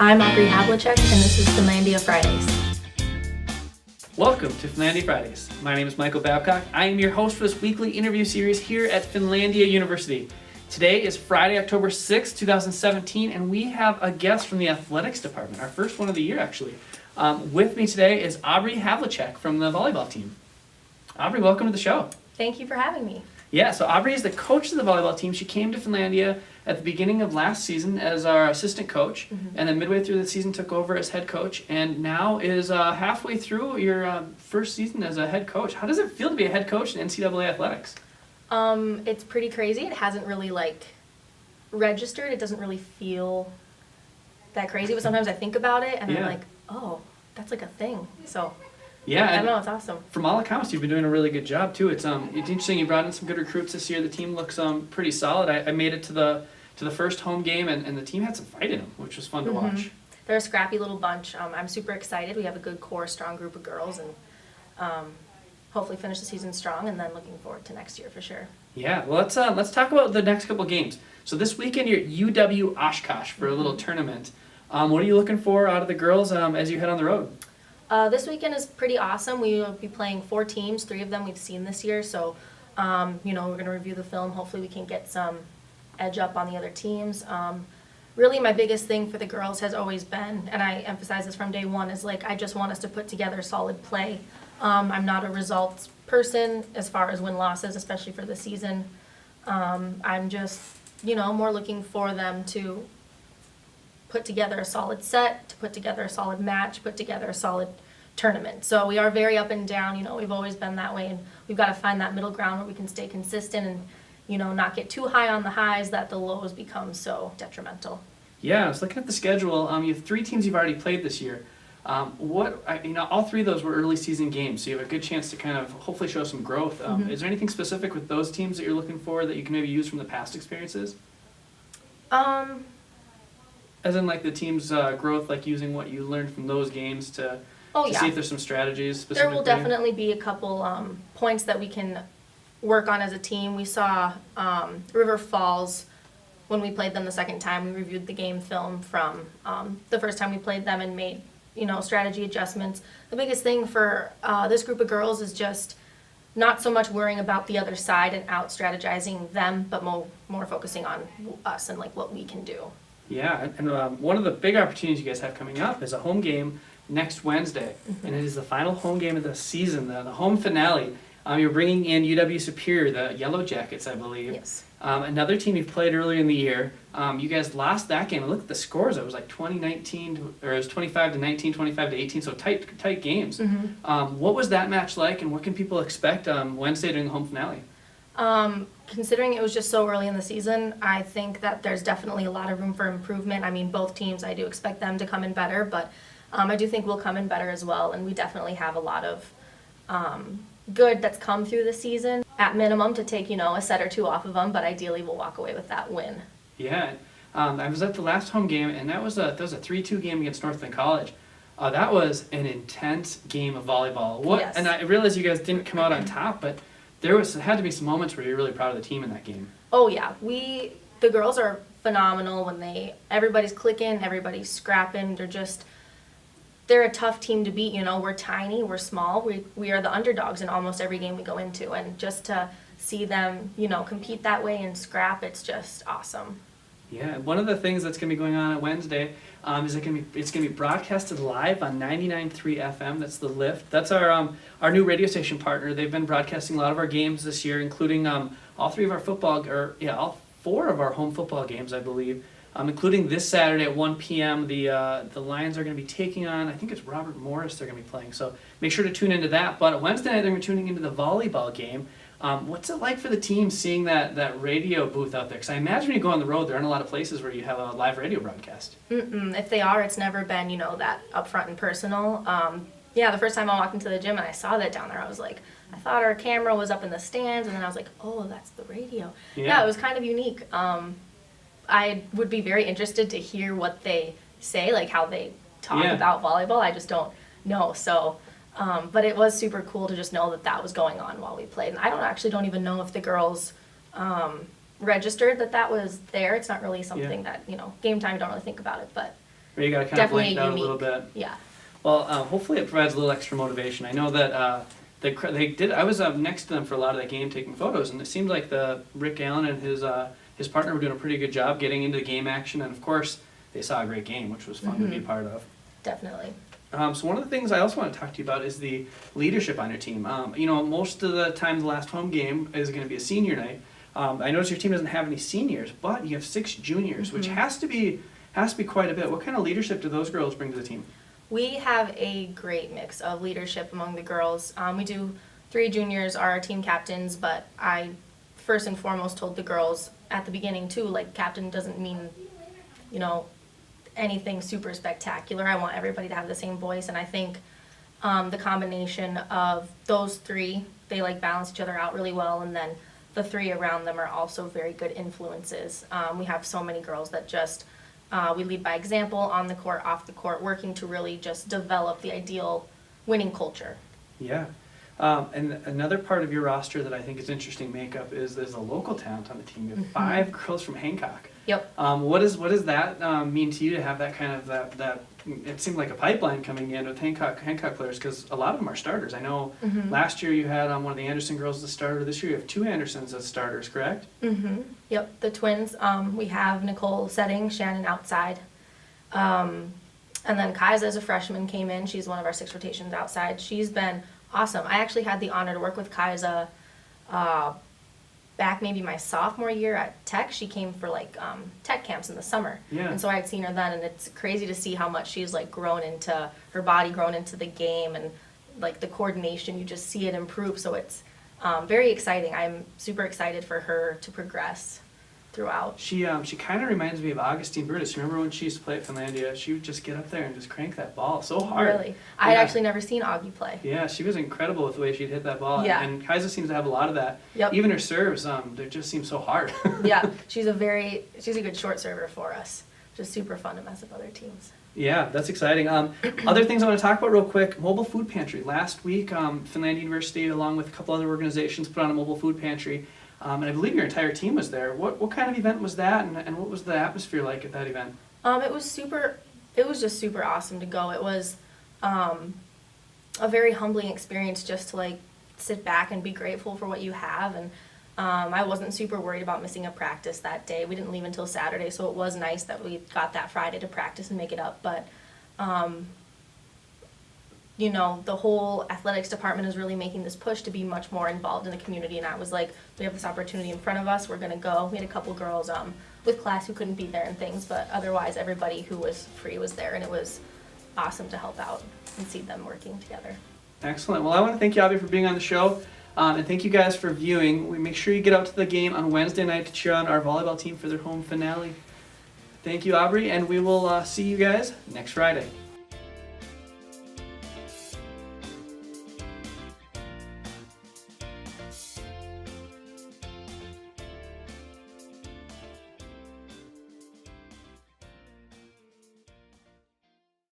I'm Aubrey Havilchek, and this is Finlandia Fridays. Welcome to Finlandia Fridays. My name is Michael Babcock. I am your host for this weekly interview series here at Finlandia University. Today is Friday, October 6th, 2017, and we have a guest from the athletics department, our first one of the year actually. With me today is Aubrey Havilchek from the volleyball team. Aubrey, welcome to the show. Thank you for having me. Yeah, so Aubrey is the coach of the volleyball team. She came to Finlandia at the beginning of last season as our assistant coach, and then midway through the season took over as head coach, and now is halfway through your first season as a head coach. How does it feel to be a head coach in NCAA athletics? It's pretty crazy. It hasn't really registered. It doesn't really feel that crazy, but sometimes I think about it and I'm like, oh, that's like a thing. So yeah, I don't know, it's awesome. From all accounts, you've been doing a really good job too. It's interesting. You brought in some good recruits this year. The team looks pretty solid. I made it to the first home game, and the team had some fight in them, which was fun to watch. They're a scrappy little bunch. I'm super excited. We have a good core, strong group of girls, and hopefully finish the season strong, and then looking forward to next year for sure. Yeah, well, let's talk about the next couple games. So this weekend you're at UW Oshkosh for a little tournament. What are you looking for out of the girls as you head on the road? This weekend is pretty awesome. We will be playing 4 teams. 3 of them we've seen this year, so we're going to review the film. Hopefully we can get some edge up on the other teams. Really my biggest thing for the girls has always been, and I emphasize this from day one, is I just want us to put together solid play. I'm not a results person as far as win-losses, especially for the season. I'm just, more looking for them to put together a solid set, to put together a solid match, put together a solid tournament. So we are very up and down, we've always been that way, and we've got to find that middle ground where we can stay consistent and, not get too high on the highs that the lows become so detrimental. Yeah, I was looking at the schedule. You have 3 teams you've already played this year. All 3 of those were early season games, so you have a good chance to kind of hopefully show some growth. Is there anything specific with those teams that you're looking for that you can maybe use from the past experiences? As in the team's growth, using what you learned from those games to see if there's some strategies specifically? There will definitely be a couple points that we can work on as a team. We saw River Falls when we played them the second time. We reviewed the game film from the first time we played them and made strategy adjustments. The biggest thing for this group of girls is just not so much worrying about the other side and out strategizing them, but more focusing on us and what we can do. Yeah, and one of the big opportunities you guys have coming up is a home game next Wednesday, and it is the final home game of the season, the home finale. You're bringing in UW Superior, the Yellow Jackets, I believe. Yes. Another team you've played earlier in the year. You guys lost that game. And look at the scores. It was 2019, or it was 25-19, 25-18, so tight games. What was that match like, and what can people expect Wednesday during the home finale? Considering it was just so early in the season, I think that there's definitely a lot of room for improvement. I mean, both teams, I do expect them to come in better, but I do think we'll come in better as well, and we definitely have a lot of good that's come through the season. At minimum, to take, a set or 2 off of them, but ideally we'll walk away with that win. Yeah, I was at the last home game, and that was a 3-2 game against Northland College. That was an intense game of volleyball. Yes. And I realized you guys didn't come out on top, but there had to be some moments where you're really proud of the team in that game. Oh yeah, the girls are phenomenal when everybody's clicking, everybody's scrapping. They're a tough team to beat. We're tiny, we're small, we are the underdogs in almost every game we go into, and just to see them, compete that way and scrap, it's just awesome. Yeah, one of the things that's going to be going on Wednesday is it's going to be broadcasted live on 99.3 FM. That's the Lift. That's our new radio station partner. They've been broadcasting a lot of our games this year, including all 4 of our home football games, I believe. Including this Saturday at 1 p.m. The Lions are going to be taking on, I think it's Robert Morris they're going to be playing. So make sure to tune into that. But Wednesday night they're going to be tuning into the volleyball game. What's it like for the team seeing that radio booth out there? Because I imagine when you go on the road, there aren't a lot of places where you have a live radio broadcast. If they are, it's never been, that upfront and personal. The first time I walked into the gym and I saw that down there, I was like, I thought our camera was up in the stands, and then I was like, oh, that's the radio. Yeah, it was kind of unique. I would be very interested to hear what they say, how they talk about volleyball. I just don't know. So, but it was super cool to just know that was going on while we played. And I don't even know if the girls registered that was there. It's not really something that, game time, you don't really think about it. But Or you got to kind of Definitely blank out a unique. little bit. Yeah. Well, hopefully it provides a little extra motivation. I know that they did. I was next to them for a lot of that game, taking photos, and it seemed like the Rick Allen and his partner were doing a pretty good job getting into the game action. And of course, they saw a great game, which was fun to be a part of. Definitely. So one of the things I also want to talk to you about is the leadership on your team. You know, most of the time, the last home game is going to be a senior night. I notice your team doesn't have any seniors, but you have 6 juniors, which has to be quite a bit. What kind of leadership do those girls bring to the team? We have a great mix of leadership among the girls. We do 3 juniors are our team captains, but I first and foremost told the girls at the beginning too, like captain doesn't mean, you know, anything super spectacular. I want everybody to have the same voice, and I think the combination of those 3, they like balance each other out really well, and then the 3 around them are also very good influences. We have so many girls that just we lead by example on the court, off the court, working to really just develop the ideal winning culture. Yeah. And another part of your roster that I think is interesting makeup is there's a local talent on the team. You have 5 girls from Hancock. Yep. What does that mean to you to have that kind of that? It seemed like a pipeline coming in with Hancock players, because a lot of them are starters. I know last year you had one of the Anderson girls as a starter. This year you have 2 Andersons as starters, correct? Yep, the twins. We have Nicole setting, Shannon outside. And then Kaiza as a freshman came in. She's one of our 6 rotations outside. She's been awesome. I actually had the honor to work with Kaiza back maybe my sophomore year at Tech. She came for like tech camps in the summer. Yeah. And so I had seen her then, and it's crazy to see how much she's like grown into her body, grown into the game, and like the coordination, you just see it improve. So it's very exciting. I'm super excited for her to progress throughout. She kind of reminds me of Augustine Brutus. You remember when she used to play at Finlandia? She would just get up there and just crank that ball so hard. Really? I had actually never seen Augie play. Yeah, she was incredible with the way she'd hit that ball. Yeah. And Kaiser seems to have a lot of that. Yep. Even her serves, they just seem so hard. Yeah, she's a good short server for us. Just super fun to mess with other teams. Yeah, that's exciting. Other things I want to talk about real quick, mobile food pantry. Last week, Finlandia University, along with a couple other organizations, put on a mobile food pantry. And I believe your entire team was there. What kind of event was that, and what was the atmosphere like at that event? It was just super awesome to go. It was a very humbling experience just to like sit back and be grateful for what you have. And I wasn't super worried about missing a practice that day. We didn't leave until Saturday, so it was nice that we got that Friday to practice and make it up. But you know, the whole athletics department is really making this push to be much more involved in the community, and I was like, we have this opportunity in front of us, we're gonna go. We had a couple girls with class who couldn't be there and things, but otherwise everybody who was free was there, and it was awesome to help out and see them working together. Excellent. Well, I want to thank you, Aubrey, for being on the show, and thank you guys for viewing. We make sure you get out to the game on Wednesday night to cheer on our volleyball team for their home finale. Thank you, Aubrey, and we will see you guys next Friday.